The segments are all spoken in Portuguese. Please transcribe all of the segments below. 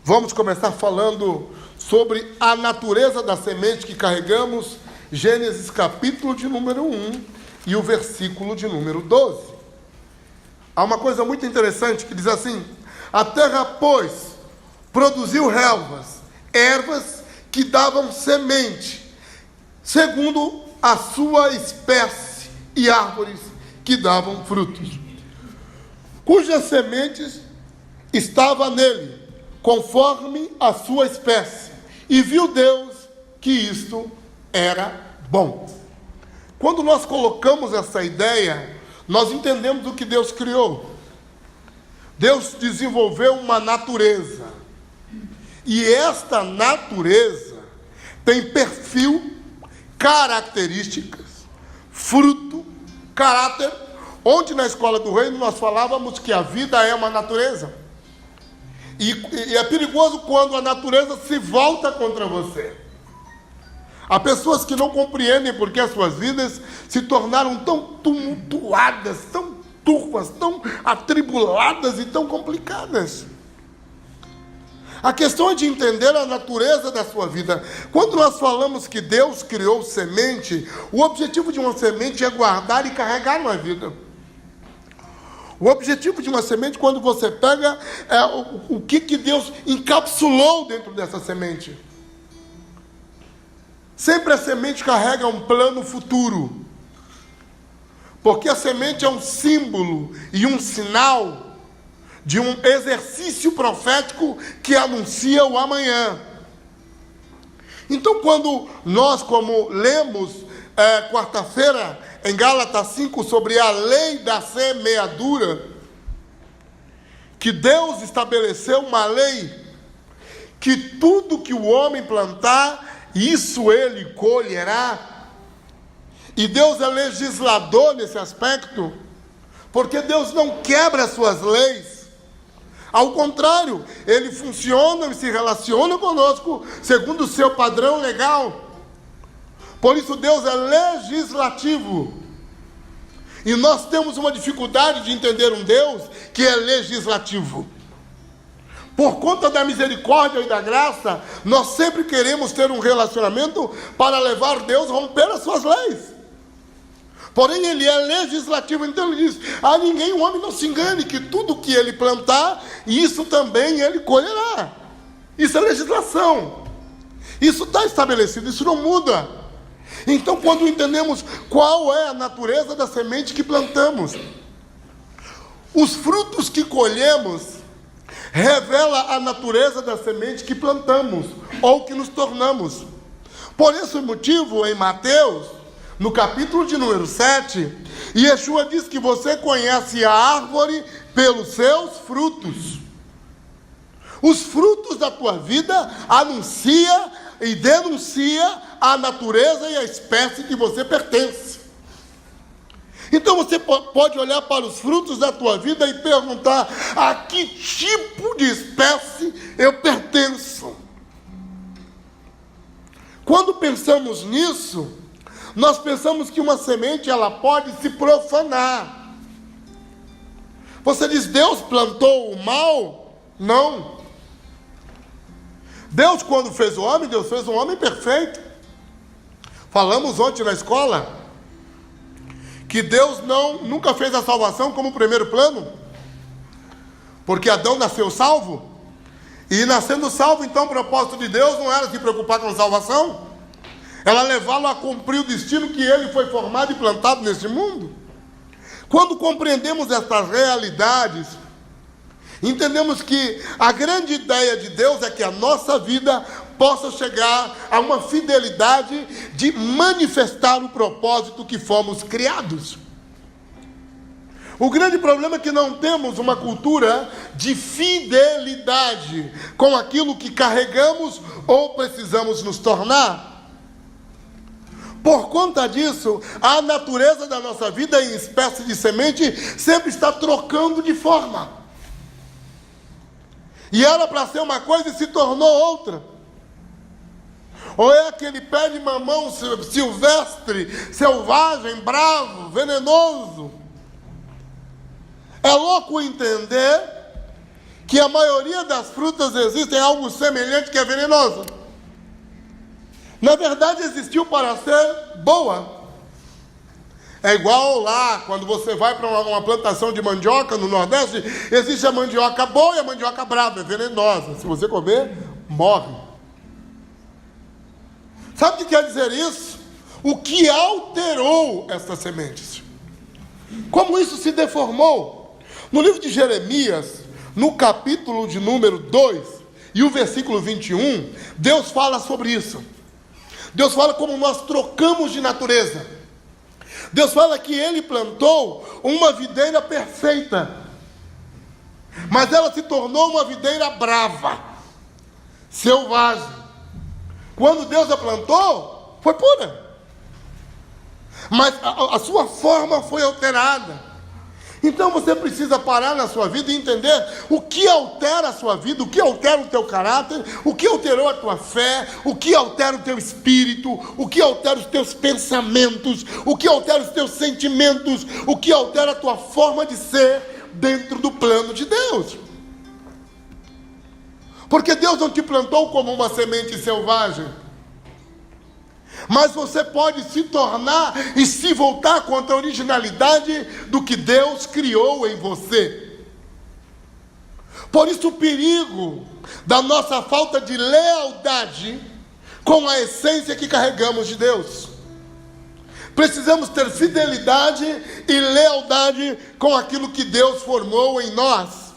Vamos começar falando sobre a natureza da semente que carregamos, Gênesis capítulo de número 1 e o versículo de número 12. Há uma coisa muito interessante que diz assim: a terra, pois, produziu relvas, ervas que davam semente, segundo a sua espécie, e árvores que davam frutos, cujas sementes estava nele, conforme a sua espécie. E viu Deus que isto era bom. Quando nós colocamos essa ideia, nós entendemos o que Deus criou. Deus desenvolveu uma natureza. E esta natureza tem perfil, características, fruto, caráter. Onde na escola do reino nós falávamos que a vida é uma natureza. E é perigoso quando a natureza se volta contra você. Há pessoas que não compreendem porque as suas vidas se tornaram tão tumultuadas, tão turvas, tão atribuladas e tão complicadas. A questão é de entender a natureza da sua vida. Quando nós falamos que Deus criou semente, o objetivo de uma semente é guardar e carregar uma vida. O objetivo de uma semente, quando você pega, é o que Deus encapsulou dentro dessa semente. Sempre a semente carrega um plano futuro. Porque a semente é um símbolo e um sinal de um exercício profético que anuncia o amanhã. Então, quando nós, como lemos quarta-feira, em Gálatas 5, sobre a lei da semeadura, que Deus estabeleceu uma lei, que tudo que o homem plantar, isso ele colherá. E Deus é legislador nesse aspecto, porque Deus não quebra as suas leis. Ao contrário, ele funciona e se relaciona conosco segundo o seu padrão legal. Por isso Deus é legislativo. E nós temos uma dificuldade de entender um Deus que é legislativo. Por conta da misericórdia e da graça, nós sempre queremos ter um relacionamento para levar Deus a romper as suas leis. Porém, ele é legislativo, então ele diz: a ninguém, o homem não se engane, que tudo que ele plantar, isso também ele colherá. Isso é legislação. Isso está estabelecido, isso não muda. Então, quando entendemos qual é a natureza da semente que plantamos, os frutos que colhemos revela a natureza da semente que plantamos, ou que nos tornamos. Por esse motivo, em Mateus, no capítulo de número 7, Yeshua diz que você conhece a árvore pelos seus frutos. Os frutos da tua vida anuncia e denuncia a natureza e a espécie que você pertence. Então você pode olhar para os frutos da tua vida e perguntar: a que tipo de espécie eu pertenço? Quando pensamos nisso, nós pensamos que uma semente ela pode se profanar. Você diz: Deus plantou o mal? Não. Deus, quando fez o homem, Deus fez um homem perfeito. Falamos ontem na escola que Deus nunca fez a salvação como primeiro plano, porque Adão nasceu salvo, e nascendo salvo, então o propósito de Deus não era se preocupar com a salvação, era levá-lo a cumprir o destino que ele foi formado e plantado neste mundo. Quando compreendemos estas realidades, entendemos que a grande ideia de Deus é que a nossa vida possa chegar a uma fidelidade de manifestar o propósito que fomos criados. O grande problema é que não temos uma cultura de fidelidade com aquilo que carregamos ou precisamos nos tornar. Por conta disso, a natureza da nossa vida em espécie de semente sempre está trocando de forma. E era para ser uma coisa e se tornou outra. Ou é aquele pé de mamão silvestre, selvagem, bravo, venenoso. É louco entender que a maioria das frutas existem algo semelhante que é venenoso. Na verdade, existiu para ser boa. É igual lá, quando você vai para uma plantação de mandioca no Nordeste, existe a mandioca boa e a mandioca brava, é venenosa. Se você comer, morre. Sabe o que quer dizer isso? O que alterou estas sementes? Como isso se deformou? No livro de Jeremias, no capítulo de número 2 e o versículo 21, Deus fala sobre isso. Deus fala como nós trocamos de natureza. Deus fala que Ele plantou uma videira perfeita, mas ela se tornou uma videira brava, selvagem. Quando Deus a plantou, foi pura, mas a sua forma foi alterada. Então você precisa parar na sua vida e entender o que altera a sua vida, o que altera o teu caráter, o que alterou a tua fé, o que altera o teu espírito, o que altera os teus pensamentos, o que altera os teus sentimentos, o que altera a tua forma de ser dentro do plano de Deus. Porque Deus não te plantou como uma semente selvagem, mas você pode se tornar e se voltar contra a originalidade do que Deus criou em você. Por isso o perigo da nossa falta de lealdade com a essência que carregamos de Deus. Precisamos ter fidelidade e lealdade com aquilo que Deus formou em nós.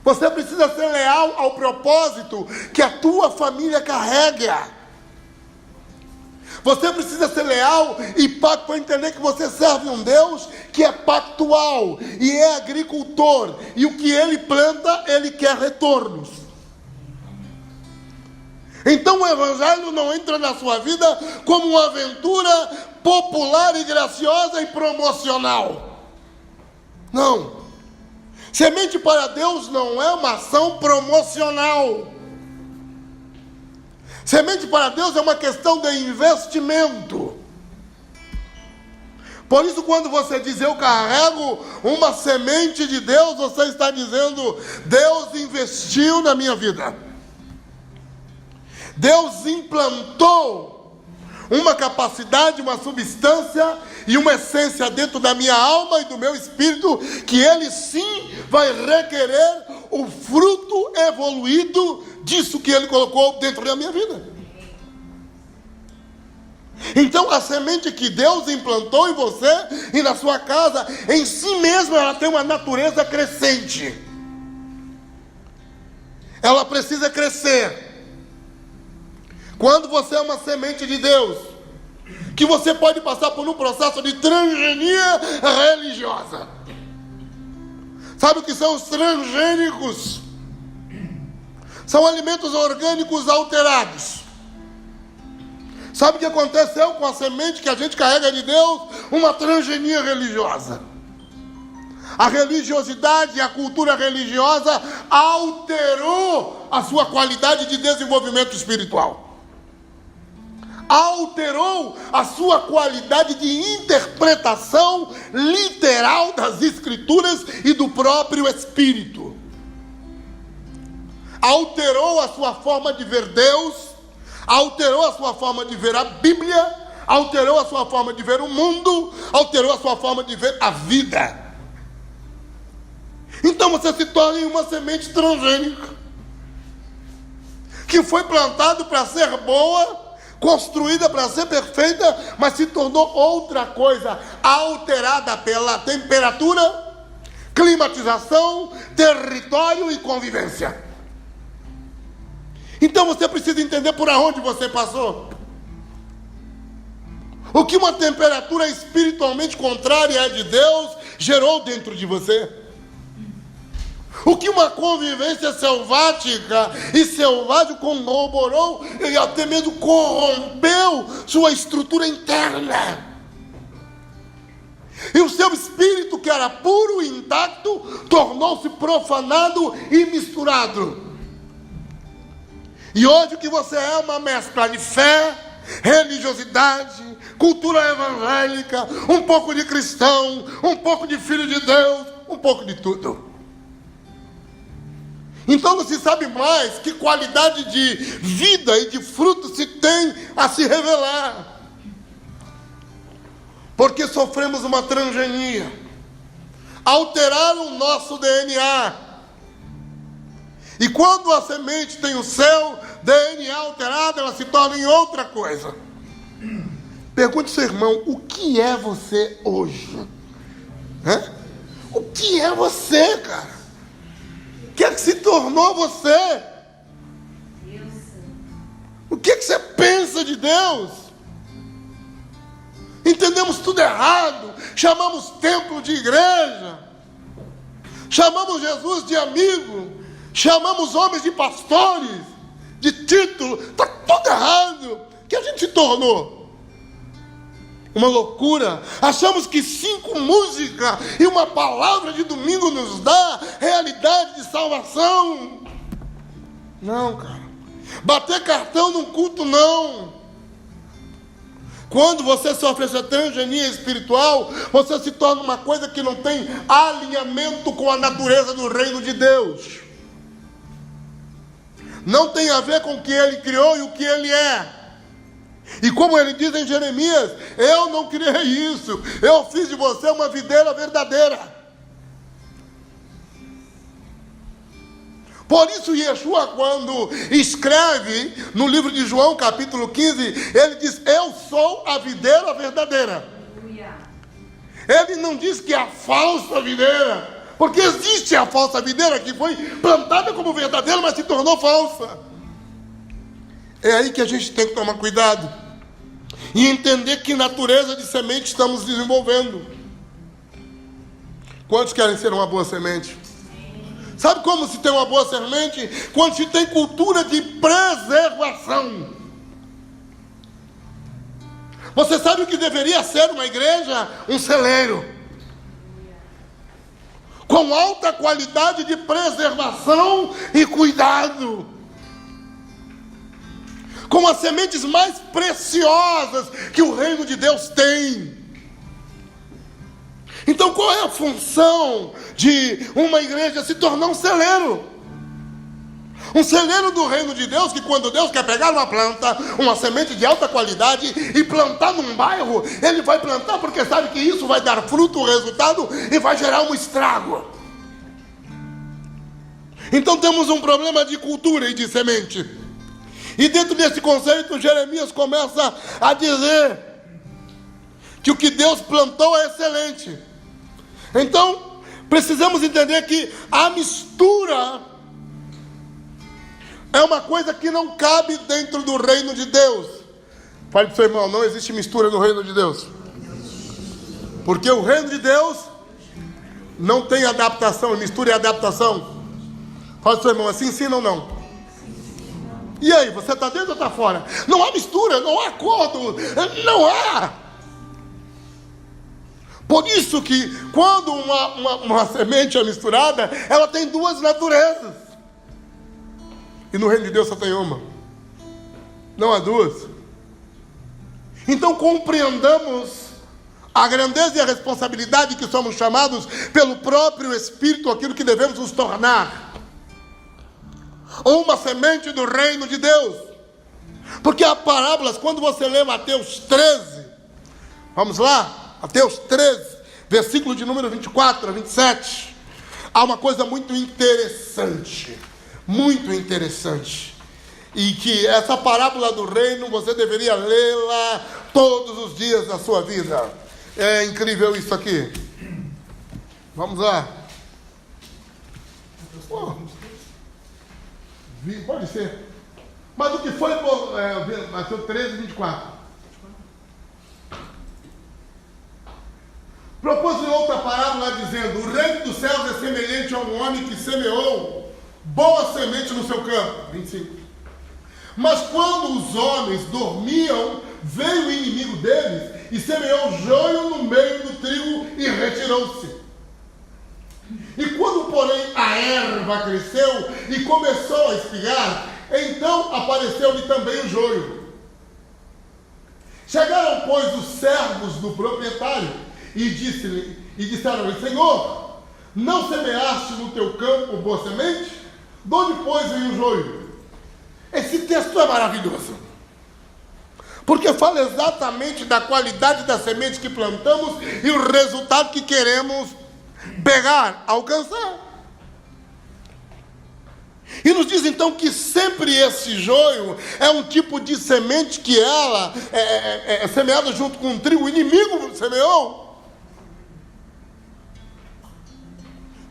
Você precisa ser leal ao propósito que a tua família carrega. Você precisa ser leal e pacto para entender que você serve um Deus que é pactual e é agricultor. E o que Ele planta, Ele quer retornos. Então o Evangelho não entra na sua vida como uma aventura popular e graciosa e promocional. Não. Semente para Deus não é uma ação promocional. Semente para Deus é uma questão de investimento. Por isso, quando você diz eu carrego uma semente de Deus, você está dizendo Deus investiu na minha vida. Deus implantou uma capacidade, uma substância e uma essência dentro da minha alma e do meu espírito, que Ele sim vai requerer o fruto evoluído disso que Ele colocou dentro da minha vida. Então a semente que Deus implantou em você e na sua casa, em si mesma ela tem uma natureza crescente. Ela precisa crescer. Quando você é uma semente de Deus, que você pode passar por um processo de transgenia religiosa. Sabe o que são os transgênicos? São alimentos orgânicos alterados. Sabe o que aconteceu com a semente que a gente carrega de Deus? Uma transgenia religiosa. A religiosidade e a cultura religiosa alterou a sua qualidade de desenvolvimento espiritual. Alterou a sua qualidade de interpretação literal das Escrituras e do próprio Espírito. Alterou a sua forma de ver Deus, alterou a sua forma de ver a Bíblia, alterou a sua forma de ver o mundo, alterou a sua forma de ver a vida. Então você se torna em uma semente transgênica, que foi plantado para ser boa, construída para ser perfeita, mas se tornou outra coisa, alterada pela temperatura, climatização, território e convivência. Então você precisa entender por onde você passou. O que uma temperatura espiritualmente contrária à de Deus gerou dentro de você. O que uma convivência selvática e selvagem corroborou e até mesmo corrompeu sua estrutura interna. E o seu espírito, que era puro e intacto, tornou-se profanado e misturado. E hoje o que você é uma mescla de fé, religiosidade, cultura evangélica, um pouco de cristão, um pouco de filho de Deus, um pouco de tudo. Então não se sabe mais que qualidade de vida e de fruto se tem a se revelar. Porque sofremos uma transgenia. Alteraram o nosso DNA. E quando a semente tem o seu DNA alterado, ela se torna em outra coisa. Pergunte ao seu irmão, o que é você hoje? O que é você, cara? O que é que se tornou você? O que é que você pensa de Deus? Entendemos tudo errado. Chamamos templo de igreja. Chamamos Jesus de amigo. Chamamos homens de pastores, de título. Está tudo errado. O que a gente se tornou? Uma loucura. Achamos que 5 músicas e uma palavra de domingo nos dá realidade de salvação. Não, cara. Bater cartão num culto, não. Quando você sofre essa transgenia espiritual, você se torna uma coisa que não tem alinhamento com a natureza do reino de Deus. Não tem a ver com o que Ele criou e o que Ele é. E como Ele diz em Jeremias, eu não criei isso, eu fiz de você uma videira verdadeira. Por isso Yeshua, quando escreve no livro de João, capítulo 15, ele diz, eu sou a videira verdadeira. Ele não diz que é a falsa videira, porque existe a falsa videira que foi plantada como verdadeira, mas se tornou falsa. É aí que a gente tem que tomar cuidado e entender que natureza de semente estamos desenvolvendo. Quantos querem ser uma boa semente? Sabe como se tem uma boa semente? Quando se tem cultura de preservação. Você sabe o que deveria ser uma igreja? Um celeiro com alta qualidade de preservação e cuidado, com as sementes mais preciosas que o reino de Deus tem. Então qual é a função de uma igreja? Se tornar um celeiro. Um celeiro do reino de Deus, que quando Deus quer pegar uma planta, uma semente de alta qualidade e plantar num bairro, Ele vai plantar porque sabe que isso vai dar fruto, resultado e vai gerar um estrago. Então temos um problema de cultura e de semente. E dentro desse conceito, Jeremias começa a dizer que o que Deus plantou é excelente. Então, precisamos entender que a mistura é uma coisa que não cabe dentro do reino de Deus. Fale para o seu irmão, não existe mistura no reino de Deus. Porque o reino de Deus não tem adaptação, mistura é adaptação. Fale para o seu irmão, assim sim ou não? E aí, você está dentro ou está fora? Não há mistura, não há acordo, não há. Por isso que quando uma semente é misturada, ela tem 2 naturezas. E no reino de Deus só tem uma. Não há 2. Então compreendamos a grandeza e a responsabilidade que somos chamados pelo próprio Espírito, aquilo que devemos nos tornar. Uma semente do reino de Deus. Porque há parábolas, quando você lê Mateus 13, vamos lá, Mateus 13, versículo de número 24 a 27, há uma coisa muito interessante, e que essa parábola do reino você deveria lê-la todos os dias da sua vida. É incrível isso aqui. Vamos lá. Pode ser. Mas o que foi Mateus 13, 24? Propôs outra parábola dizendo: o reino dos céus é semelhante a um homem que semeou boa semente no seu campo. 25. Mas quando os homens dormiam, veio o inimigo deles e semeou joio no meio do trigo e retirou-se. E quando, porém, a erva cresceu e começou a espigar, então apareceu-lhe também o joio. Chegaram, pois, os servos do proprietário e disseram-lhe: Senhor, não semeaste no teu campo boa semente? De onde pôs aí o joio? Esse texto é maravilhoso, porque fala exatamente da qualidade da semente que plantamos e o resultado que queremos pegar, alcançar. E nos diz então que sempre esse joio é um tipo de semente que ela é semeada junto com o trigo. O inimigo semeou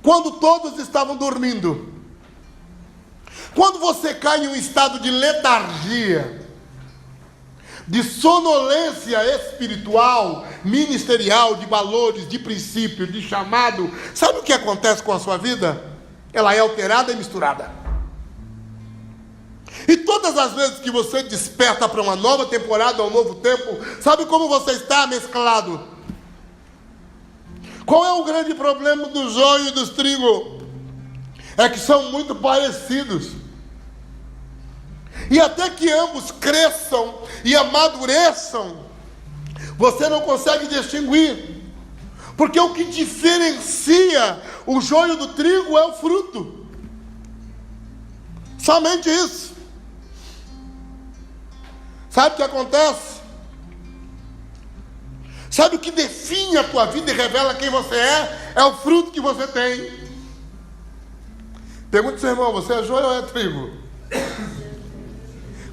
quando todos estavam dormindo. Quando você cai em um estado de letargia, de sonolência espiritual, ministerial, de valores, de princípio, de chamado, sabe o que acontece com a sua vida? Ela é alterada e misturada. E todas as vezes que você desperta para uma nova temporada, um novo tempo, sabe como você está mesclado? Qual é o grande problema do joio e dos trigo? É que são muito parecidos. E até que ambos cresçam e amadureçam, você não consegue distinguir. Porque o que diferencia o joio do trigo é o fruto. Somente isso. Sabe o que acontece? Sabe o que define a tua vida e revela quem você é? É o fruto que você tem. Pergunta ao seu irmão, você é joio ou é trigo?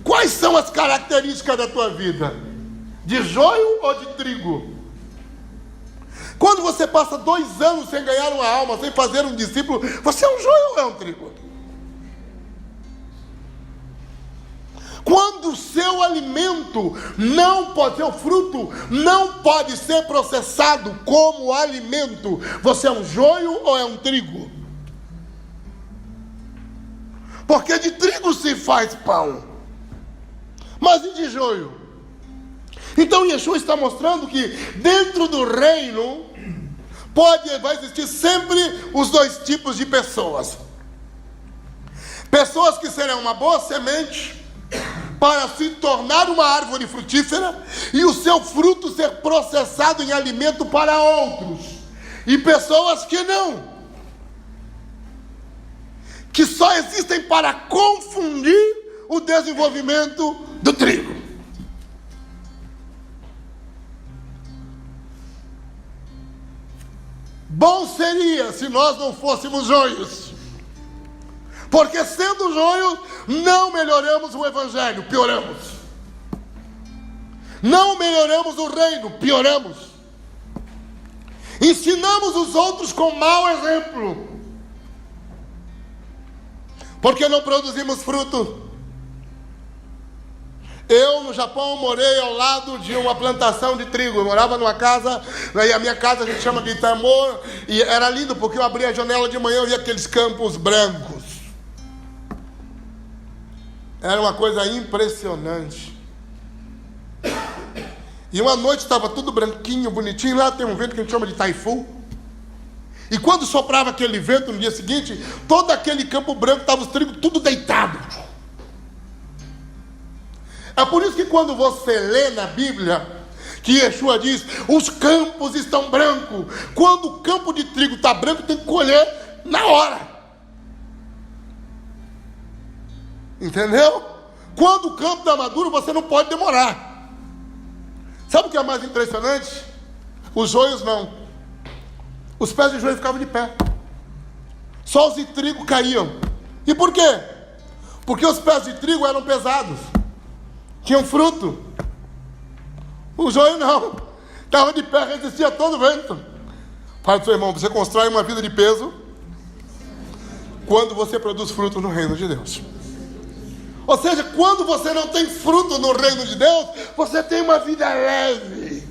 Quais são as características da tua vida? De joio ou de trigo? Quando você passa 2 anos sem ganhar uma alma, sem fazer um discípulo, você é um joio ou é um trigo? Quando o seu alimento não pode ser, o fruto não pode ser processado como alimento, você é um joio ou é um trigo? Porque de trigo se faz pão, mas e de joio? Então Yeshua está mostrando que dentro do reino vai existir sempre os 2 tipos de pessoas. Pessoas que serão uma boa semente para se tornar uma árvore frutífera e o seu fruto ser processado em alimento para outros. E pessoas que não, que só existem para confundir o desenvolvimento do trigo. Bom seria se nós não fôssemos joios, porque sendo joio, não melhoramos o evangelho, pioramos. Não melhoramos o reino, pioramos. Ensinamos os outros com mau exemplo, porque não produzimos fruto. Eu, no Japão, morei ao lado de uma plantação de trigo. Eu morava numa casa, e a minha casa a gente chama de Itamor, e era lindo, porque eu abria a janela de manhã e via aqueles campos brancos. Era uma coisa impressionante. E uma noite estava tudo branquinho, bonitinho. Lá tem um vento que a gente chama de taifu. E quando soprava aquele vento no dia seguinte, todo aquele campo branco estava os trigos tudo deitados. É por isso que quando você lê na Bíblia que Yeshua diz, os campos estão brancos. Quando o campo de trigo está branco, tem que colher na hora. Entendeu? Quando o campo está maduro, você não pode demorar. Sabe o que é mais impressionante? Os joios não. Os pés de joio ficavam de pé. Só os de trigo caíam. E por quê? Porque os pés de trigo eram pesados. Tinham fruto. O joio não. Estava de pé, resistia a todo vento. Fala para o seu irmão, você constrói uma vida de peso quando você produz fruto no reino de Deus. Ou seja, quando você não tem fruto no reino de Deus, você tem uma vida leve.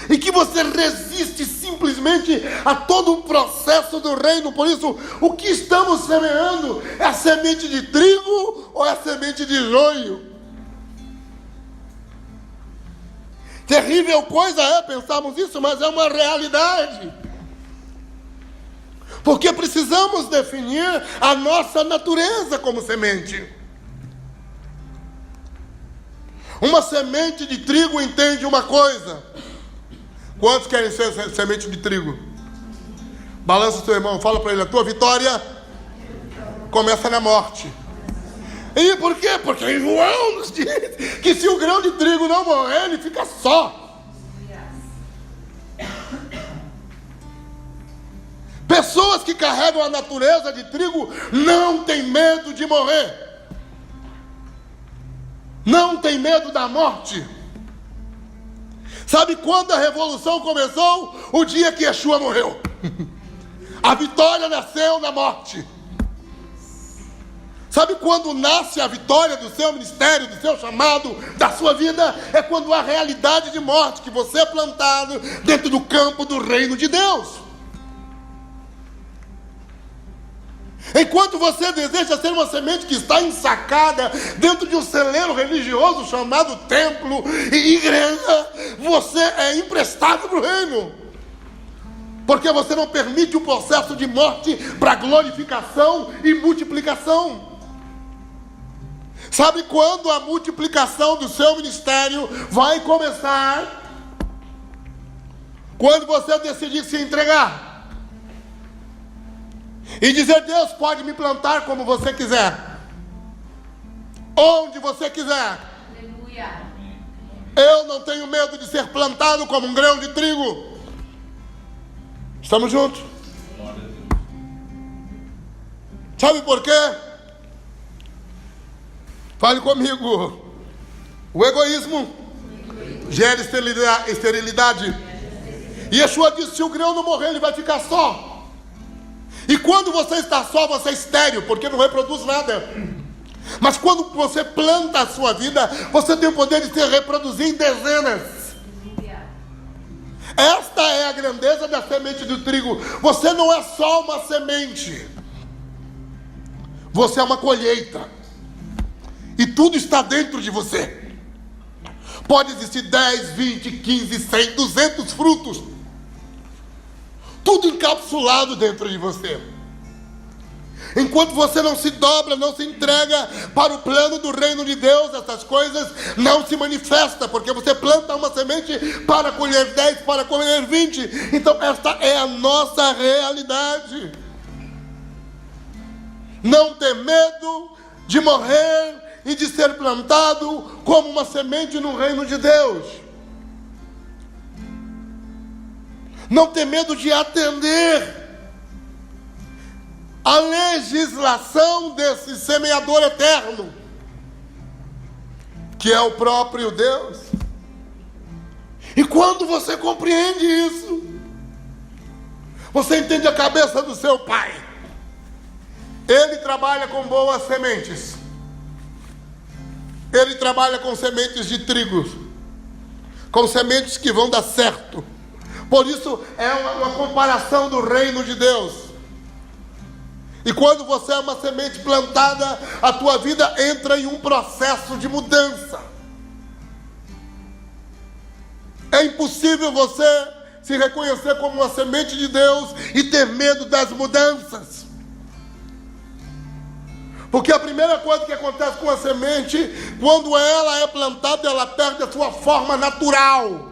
E que você resiste simplesmente a todo um processo do reino. Por isso, o que estamos semeando é a semente de trigo ou é a semente de joio? Terrível coisa é pensarmos isso, mas é uma realidade. Porque precisamos definir a nossa natureza como semente. Uma semente de trigo entende uma coisa. Quantos querem ser semente de trigo? Balança o seu irmão, fala para ele: a tua vitória começa na morte. E por quê? Porque João nos diz que se o grão de trigo não morrer, ele fica só. Pessoas que carregam a natureza de trigo não têm medo de morrer. Não tem medo da morte. Sabe quando a revolução começou? O dia que Yeshua morreu. A vitória nasceu na morte. Sabe quando nasce a vitória do seu ministério, do seu chamado, da sua vida? É quando há realidade de morte, que você é plantado dentro do campo do reino de Deus. Enquanto você deseja ser uma semente que está ensacada dentro de um celeiro religioso chamado templo e igreja, você é emprestado para o reino. Porque você não permite o processo de morte para glorificação e multiplicação. Sabe quando a multiplicação do seu ministério vai começar? Quando você decidir se entregar e dizer: Deus pode me plantar como você quiser, onde você quiser. Aleluia. Eu não tenho medo de ser plantado como um grão de trigo. Estamos juntos? Sabe por quê? Fale comigo. O egoísmo gera esterilidade. E Yeshua disse: se o grão não morrer, ele vai ficar só. E quando você está só, você é estéril, porque não reproduz nada. Mas quando você planta a sua vida, você tem o poder de se reproduzir em dezenas. Esta é a grandeza da semente do trigo. Você não é só uma semente, você é uma colheita. E tudo está dentro de você. Pode existir 10, 20, 15, 100, 200 frutos, tudo encapsulado dentro de você. Enquanto você não se dobra, não se entrega para o plano do reino de Deus, essas coisas não se manifestam, porque você planta uma semente para colher 10, para colher 20. Então esta é a nossa realidade. Não ter medo de morrer e de ser plantado como uma semente no reino de Deus. Não ter medo de atender a legislação desse semeador eterno, que é o próprio Deus. E quando você compreende isso, você entende a cabeça do seu pai. Ele trabalha com boas sementes. Ele trabalha com sementes de trigo, com sementes que vão dar certo. Por isso é uma comparação do reino de Deus. E quando você é uma semente plantada, a tua vida entra em um processo de mudança. É impossível você se reconhecer como uma semente de Deus e ter medo das mudanças. Porque a primeira coisa que acontece com a semente, quando ela é plantada, ela perde a sua forma natural.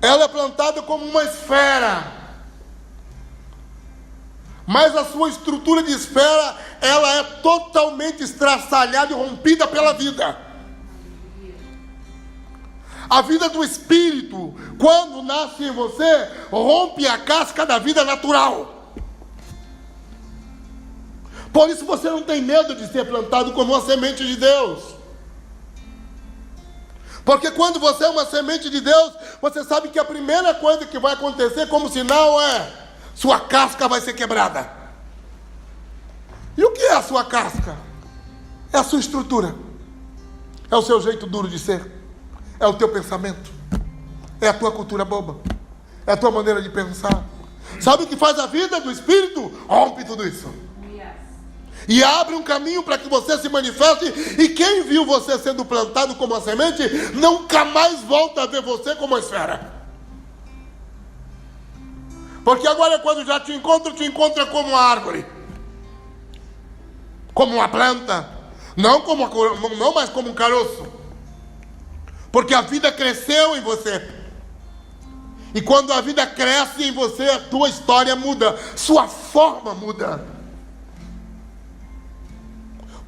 Ela é plantada como uma esfera, mas a sua estrutura de esfera, ela é totalmente estraçalhada e rompida pela vida. A vida do Espírito, quando nasce em você, rompe a casca da vida natural. Por isso você não tem medo de ser plantado como uma semente de Deus. Porque quando você é uma semente de Deus, você sabe que a primeira coisa que vai acontecer como sinal é: sua casca vai ser quebrada. E o que é a sua casca? É a sua estrutura. É o seu jeito duro de ser. É o teu pensamento. É a tua cultura boba. É a tua maneira de pensar. Sabe o que faz a vida do Espírito? Rompe tudo isso. E abre um caminho para que você se manifeste. E quem viu você sendo plantado como uma semente, nunca mais volta a ver você como uma esfera. Porque agora, quando já te encontra como uma árvore, como uma planta, não mais como um caroço. Porque a vida cresceu em você. E quando a vida cresce em você, a tua história muda, sua forma muda.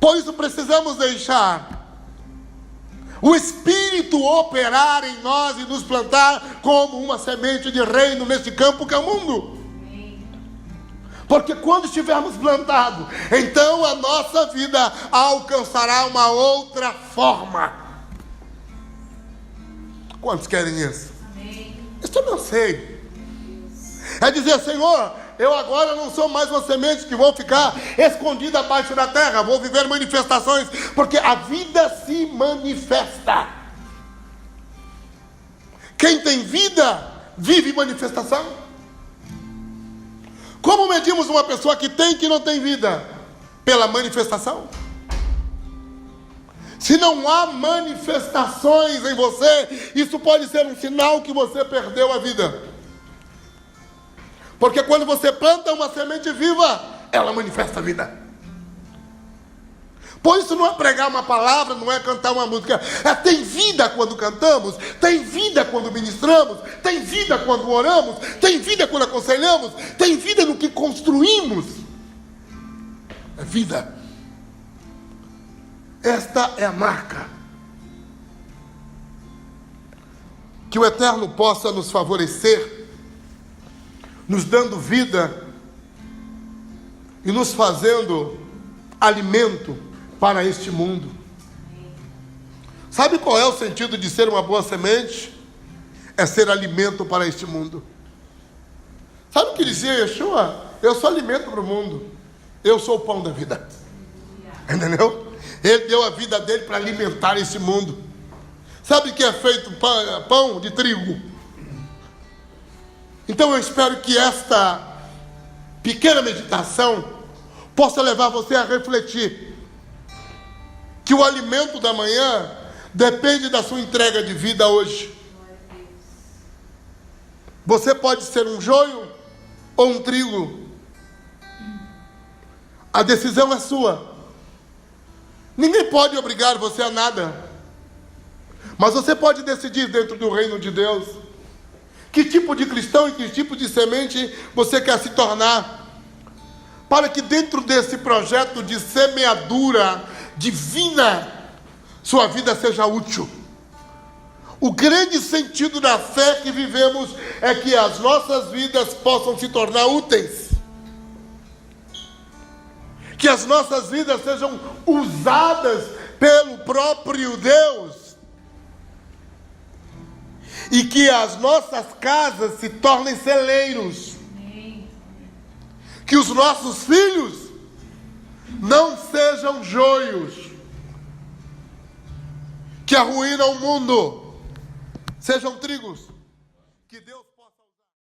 Por isso precisamos deixar o Espírito operar em nós e nos plantar como uma semente de reino neste campo que é o mundo. Porque quando estivermos plantados, então a nossa vida alcançará uma outra forma. Quantos querem isso? Amém. Isso eu não sei. É dizer, Senhor, eu agora não sou mais uma semente que vou ficar escondida abaixo da terra, vou viver manifestações, porque a vida se manifesta. Quem tem vida, vive manifestação. Como medimos uma pessoa que tem e que não tem vida? Pela manifestação. Se não há manifestações em você, isso pode ser um sinal que você perdeu a vida. Porque quando você planta uma semente viva, ela manifesta a vida. Por isso não é pregar uma palavra, não é cantar uma música. Tem vida quando cantamos, tem vida quando ministramos, tem vida quando oramos, tem vida quando aconselhamos, tem vida no que construímos. É vida. Esta é a marca. Que o Eterno possa nos favorecer, nos dando vida e nos fazendo alimento para este mundo. Sabe qual é o sentido de ser uma boa semente? É ser alimento para este mundo. Sabe o que dizia Yeshua? Eu sou alimento para o mundo. Eu sou o pão da vida. Entendeu? Ele deu a vida dele para alimentar esse mundo. Sabe o que é feito pão de trigo? Então eu espero que esta pequena meditação possa levar você a refletir que o alimento da manhã depende da sua entrega de vida hoje. Você pode ser um joio ou um trigo. A decisão é sua. Ninguém pode obrigar você a nada. Mas você pode decidir dentro do reino de Deus que tipo de cristão e que tipo de semente você quer se tornar, para que dentro desse projeto de semeadura divina, sua vida seja útil. O grande sentido da fé que vivemos é que as nossas vidas possam se tornar úteis. Que as nossas vidas sejam usadas pelo próprio Deus. E que as nossas casas se tornem celeiros. Que os nossos filhos não sejam joios que arruinam o mundo, sejam trigos. Que Deus